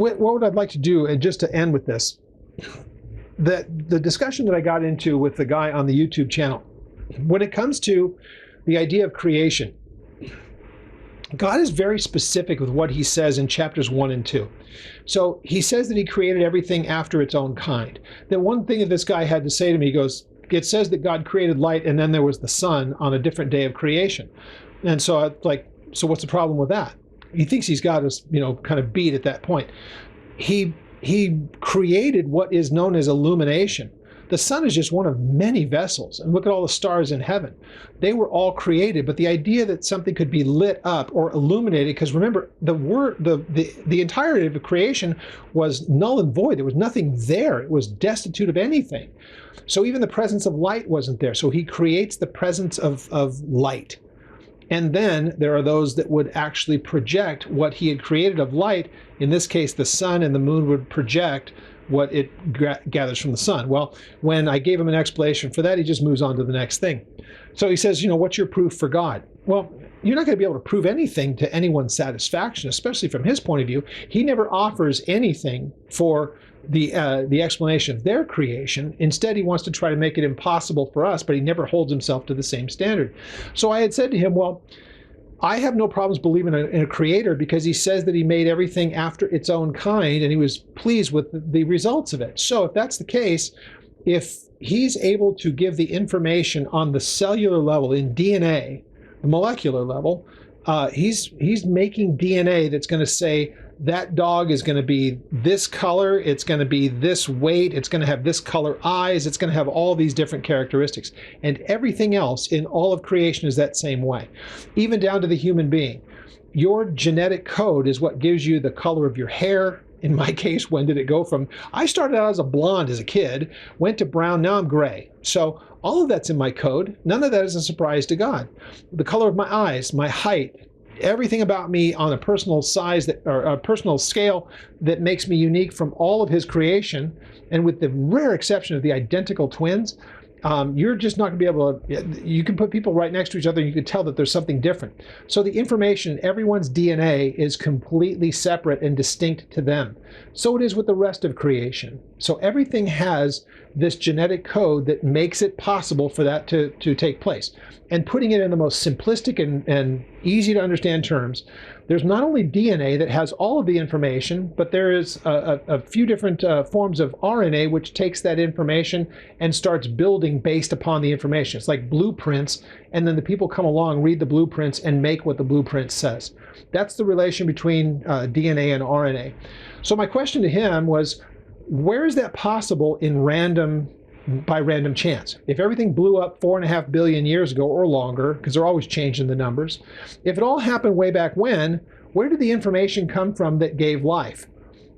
what I'd like to do, and just to end with this, that the discussion that I got into with the guy on the YouTube channel, when it comes to the idea of creation, God is very specific with what he says in chapters 1 and 2. So he says that he created everything after its own kind. That one thing that this guy had to say to me, he goes, it says that God created light and then there was the sun on a different day of creation. And so I'm like, so what's the problem with that? He thinks he's got us, kind of beat at that point. He created what is known as illumination. The sun is just one of many vessels. And look at all the stars in heaven. They were all created, but the idea that something could be lit up or illuminated, because remember, the entirety of the creation was null and void. There was nothing there. It was destitute of anything. So even the presence of light wasn't there. So he creates the presence of light. And then there are those that would actually project what he had created of light. In this case, the sun and the moon would project what it gathers from the sun. Well, when I gave him an explanation for that, he just moves on to the next thing. So he says, what's your proof for God? Well, you're not going to be able to prove anything to anyone's satisfaction, especially from his point of view. He never offers anything for the explanation of their creation. Instead, he wants to try to make it impossible for us, but he never holds himself to the same standard. So I had said to him, well, I have no problems believing in a creator because he says that he made everything after its own kind and he was pleased with the results of it. So if that's the case, if he's able to give the information on the cellular level in DNA, the molecular level, he's making DNA that's going to say that dog is going to be this color, it's going to be this weight, it's going to have this color eyes, it's going to have all these different characteristics. And everything else in all of creation is that same way, even down to the human being. Your genetic code is what gives you the color of your hair. In my case, when did it go from, I started out as a blonde as a kid, went to brown, now I'm gray. So all of that's in my code. None of that is a surprise to God. The color of my eyes, my height, everything about me on a personal size or a personal scale that makes me unique from all of his creation, and with the rare exception of the identical twins, you're just not going to be able to, you can put people right next to each other and you can tell that there's something different. So the information in everyone's DNA is completely separate and distinct to them. So it is with the rest of creation. So everything has this genetic code that makes it possible for that to take place. And putting it in the most simplistic and easy to understand terms, there's not only DNA that has all of the information, but there is a few different forms of RNA which takes that information and starts building based upon the information. It's like blueprints, and then the people come along, read the blueprints, and make what the blueprint says. That's the relation between DNA and RNA. So my question to him was, where is that possible by random chance? If everything blew up 4.5 billion years ago or longer, because they're always changing the numbers, if it all happened way back when, where did the information come from that gave life?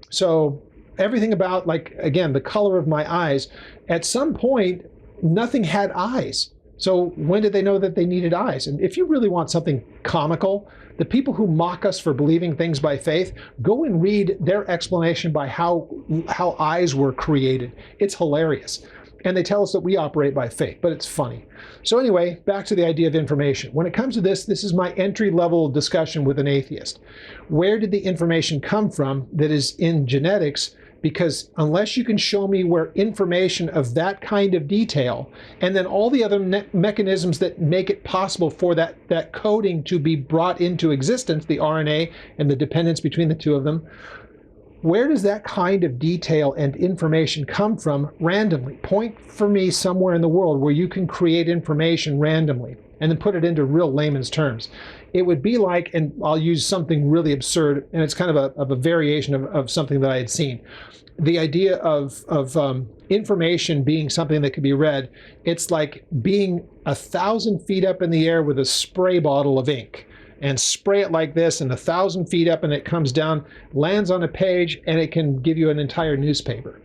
So everything about, like, again, the color of my eyes, at some point, nothing had eyes. So when did they know that they needed eyes? And if you really want something comical, the people who mock us for believing things by faith, go and read their explanation by how eyes were created. It's hilarious. And they tell us that we operate by faith, but it's funny. So anyway, back to the idea of information. When it comes to this is my entry-level discussion with an atheist. Where did the information come from that is in genetics? Because unless you can show me where information of that kind of detail, and then all the other mechanisms that make it possible for that coding to be brought into existence, the RNA and the dependence between the two of them, where does that kind of detail and information come from randomly? Point for me somewhere in the world where you can create information randomly and then put it into real layman's terms. It would be like, and I'll use something really absurd, and it's kind of a variation of something that I had seen. The idea of information being something that could be read, it's like being 1,000 feet up in the air with a spray bottle of ink, and spray it like this and 1,000 feet up, and it comes down, lands on a page, and it can give you an entire newspaper.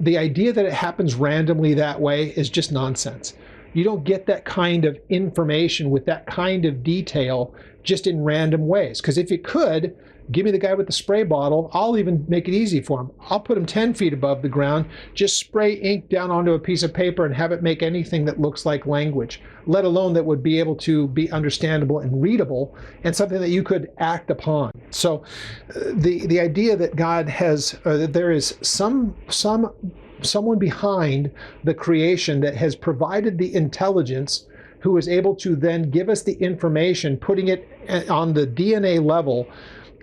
The idea that it happens randomly that way is just nonsense. You don't get that kind of information with that kind of detail just in random ways. Because if you could, Give me the guy with the spray bottle. I'll even make it easy for him. I'll put him 10 feet above the ground, just spray ink down onto a piece of paper and have it make anything that looks like language, let alone that would be able to be understandable and readable and something that you could act upon. So the idea that God has, that there is someone behind the creation that has provided the intelligence, who is able to then give us the information, putting it on the DNA level,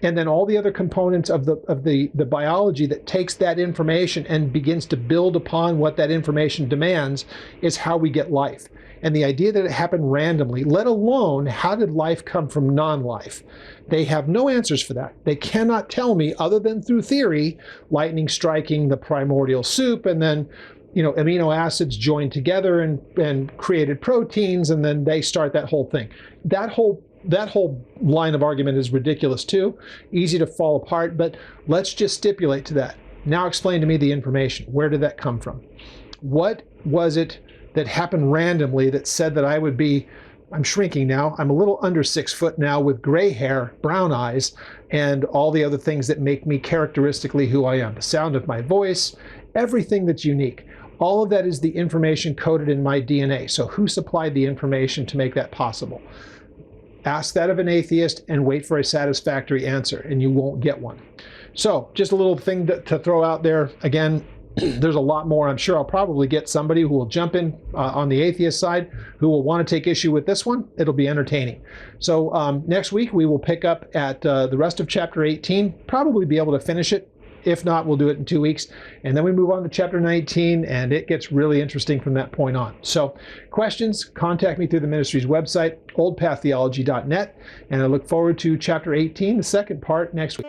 and then all the other components of the biology that takes that information and begins to build upon what that information demands, is how we get life. And the idea that it happened randomly, let alone how did life come from non-life? They have no answers for that. They cannot tell me, other than through theory, lightning striking the primordial soup, and then amino acids joined together and created proteins, and then they start that whole thing. That whole line of argument is ridiculous too, easy to fall apart, but let's just stipulate to that. Now explain to me the information. Where did that come from? What was it that happened randomly that said that I would be, I'm shrinking now, I'm a little under 6 foot now with gray hair, brown eyes, and all the other things that make me characteristically who I am. The sound of my voice, everything that's unique. All of that is the information coded in my DNA. So who supplied the information to make that possible? Ask that of an atheist and wait for a satisfactory answer, and you won't get one. So just a little thing to throw out there. Again, there's a lot more. I'm sure I'll probably get somebody who will jump in on the atheist side who will want to take issue with this one. It'll be entertaining. So next week we will pick up at the rest of chapter 18, probably be able to finish it. If not, we'll do it in 2 weeks. And then we move on to chapter 19, and it gets really interesting from that point on. So questions, contact me through the ministry's website, oldpaththeology.net, and I look forward to chapter 18, the second part, next week.